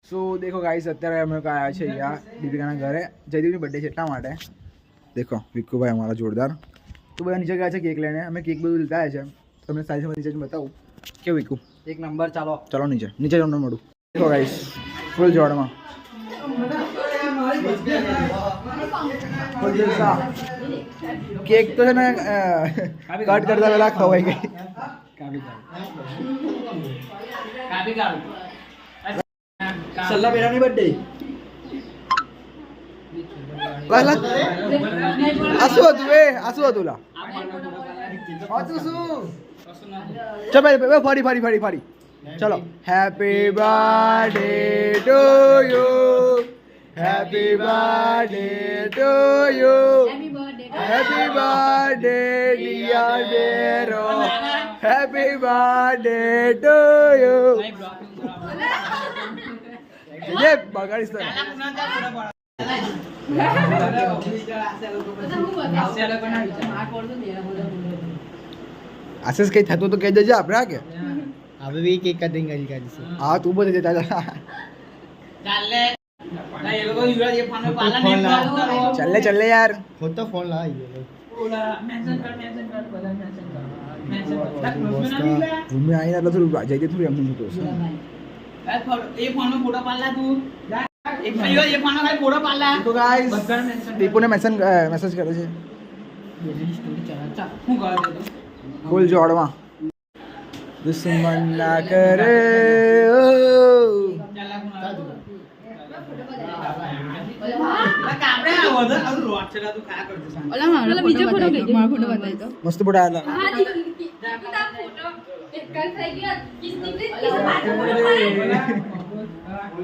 સો દેખો ગાઈસ અત્યારે અમે આવ્યા છે અહીંયા દીપિકાના ઘરે જયદીપની બર્થડે છે એટલા માટે દેખો વિક્કુભાઈ અમારા જોરદાર તો બધા નીચે ગયા છે કેક લઈને અમે કેક બધું લીધા છે તમને સાઈઝ નીચે બતાવું કેવું વિક્કુ એક નંબર ચાલો ચલો નીચે તમને મળું દેખો ગાઈસ ફૂલ જોડમાં કેક તો છે ને કટ કરતા પહેલા ખવાઈ ગઈ સલ્લા બેરાની બર્થડે આસુ હતું લા ચલ ભાઈ ફરી ચલો happy birthday to you happy birthday to you happy birthday dear બેરો હેપી બર્થડે ટુ યુ ये बगाड़ीस तो આશીષ કઈ થતું તો કહી દેજે આપણે કે હવે બી કેક કટિંગ કરી કાઢીશું હા તું બોલ દે ચાલે ચાલે યાર હું તો ફોન લાવી ભૂમિ આવીને એટલે થોડું જઈ થોડું એમનું થતું હશે દીપુને મેસેજ કરે છે ફૂલ જોડમાં દુશ્મન ના કરે મસ્ત ફોટા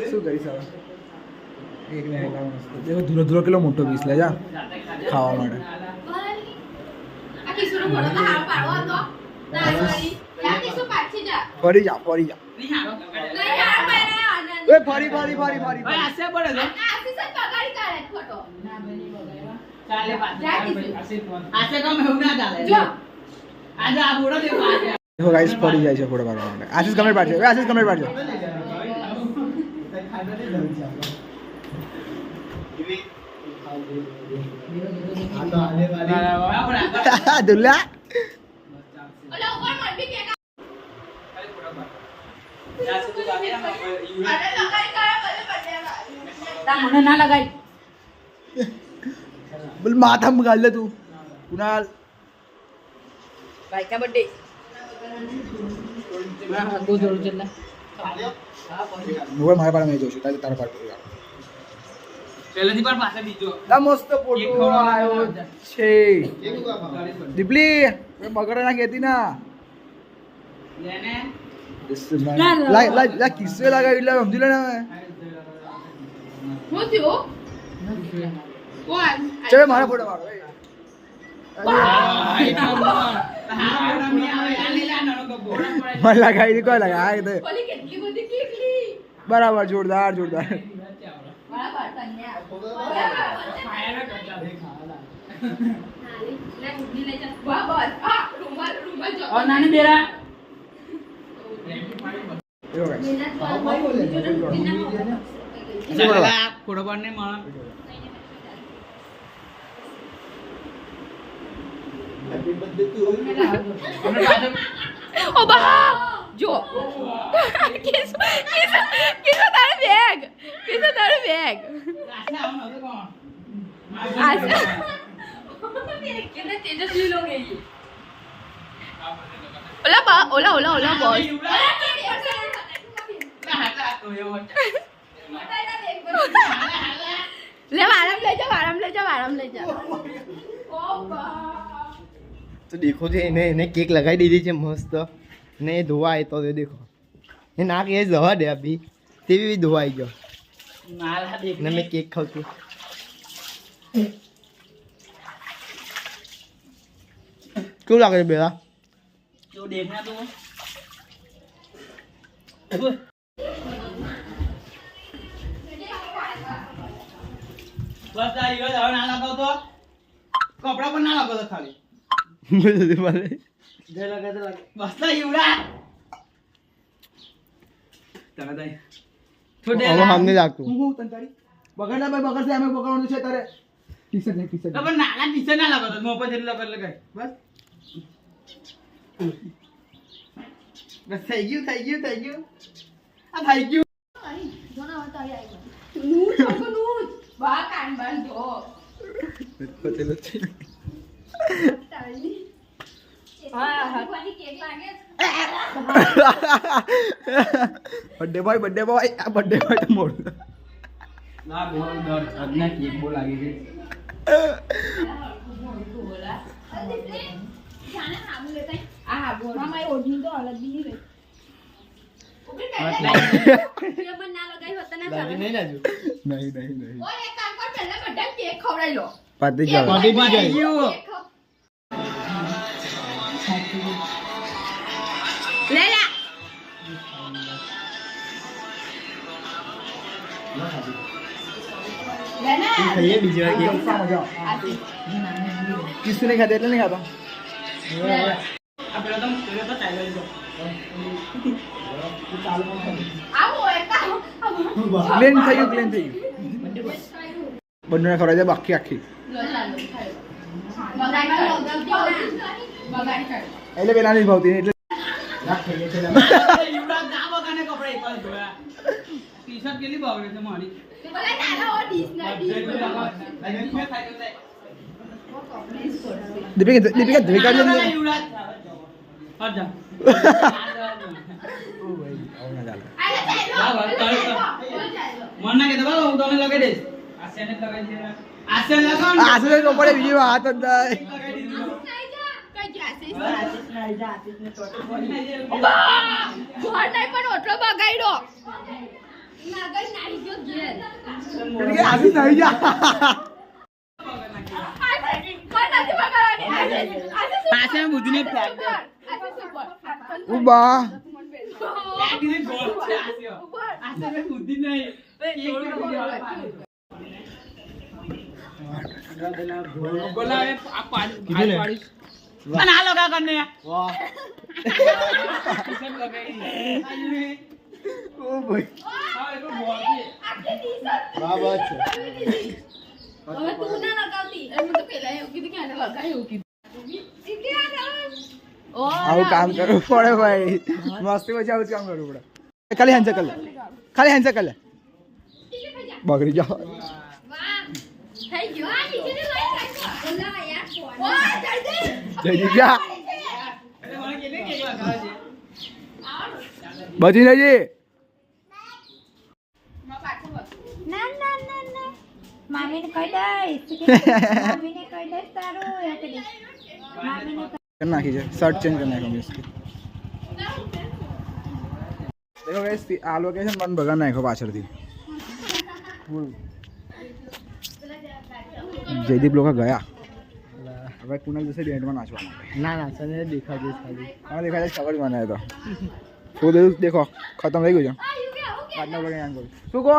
શું કરીશ હવે ધૂરો કેટલો મોટો પીસ લે જા ખાવા માટે ફરી જા ફરી देखो गाइस पड़ी जाए છે ફોટો પાડવા માટે આશીષ કમેન્ટ પાડજો આશીષ કમેન્ટ પાડજો दुल्ला ना लगाई बोल माथा में गाल ले तू कुणाल भाई का बर्थडे दो जोड़ चलना मोबाइल मारे पाड़ा में जोश तारे तारा पाड़ પહેલેથી પણ પાછા બીજો આ મસ્ત ફોટો આયો છે દીપલી મે બગડે ના કેતી ના લેને લા કિસ્સે લગાવી એટલે સમજી લે ને હું થયો કોણ ચલે મારા ફોટો પાડો મને લગાવી કોઈ લગાવી દે ઓલી કેટલી બધી કેકલી બરાબર જોરદાર જોરદાર બરાબર તન્યા લે ગુડની લઈ જા વાહ બસ આ રૂમાલ જો और नानी बेरा એવો ગાઈસ ફોટો પાડને મારા હેપી બર્થડે ટુ ओ बहा जो किसो तारे बैग आशा कितने तेजस्वी लोग हैं ये ओला बॉस ले आराम ले जा तो देखो थे इन्हें केक लगाई दी थी मस्त ने धोआ है तो देखो ये नाक ये जवा दे अभी तेरी भी धोआ गयो ने मैं केक खाऊ तू क्यों लग रही बेटा जो देखना तो बस आई हो जाओ ना लगाओ तो कपड़ा पर ना लगाओ तो खाली मुझे मारे दे लगा बस आई उड़ा तने दे છોડે હવે સામને જ રાખતું હું તને તારી બગાડના ભાઈ બગાડશે અમે બગાડવાનું છે તારે ટી-શર્ટ નહીં ટી-શર્ટ પણ નાના ટીચર ના લાગો તો મોપા જેટલા કર લગાય બસ બસ થઈ ગયું આ થઈ ગયું નું છોકું નું બા કાન બાંધો પતેલો છે હા હા કેક લાગે બર્થડે બોય આ બર્થડે બોય તો મોડું ના બોલ દર આજના કેક બો લાગી છે બોલા જાને હામુ લેતા આ બોલ મારી ઓઢની તો અલગ બી નહીં રે મને ના લગાઈ હોતા ના લાગી નહીં લાજુ નહીં ઓય એક કામ કર પહેલા બધા કેક ખવડાવી લો પતી ગયો પતી બી ગઈ લે લે લેના ખાઈએ બીજી વાર કેક કિસ્સુ નહીં ખાતે એટલે નહીં ખાતો આ પેલો તો ચાલ્યો ગયો આવો એક કામ ક્લીન થઈ ગયું બંને ખવડાવી દે બાકી આખી એટલે પેલા નહીં ભાવતી એટલે યુવરાજ ના બગાને કપડા એક વાર ધોયા ટી-શર્ટ કેટલી બાવડે છે મારી દીપિકા ધોઈ કાઢી લે યુવરાજ હટ જા મને કે દબાવો હું તમને લગાઈ દઈશ આશેને લગાઈ દે આશે લગાવ આસુ તો પડે બીજી હાથ અંદર આસુ થઈ જા આશે બુદ્ધિને ફેંક દે ઉબા આશે બુદ્ધિ નહીં બોલાવે આ પાડી કીધું ને. પાડીશ ના લગા કરને વાહ ટી-શર્ટ લગાઈ ઓ ભાઈ હા એ તો બોલ છે બરાબર છે આવું કામ કરવું પડે ભાઈ મસ્તી પછી આવું જ કામ કરવું પડે ખાલી હેન્ડ કર લે બગડી જાઓ જયદીપ જા એટલે મને કેટલી કેક લગાવે છે બચી જજે મામીને કહી દઈશ મામીને કહી દઈશ તારું એમ કહી દઈશ મામીને कर नाखी है शर्ट चेंज करना है इसकी देखो गाइस आ लोकेशन मन भगा नाखो पाछळથી जयदीप लोग गया હવે કુનાલ જશે બેન્ડમાં નાચવા ના ના સને દેખા દે ખાલી હા દેખાય છે ખબર મને તો તો देखो खत्म થઈ ગયું છે બાદમાં વગર શું કહો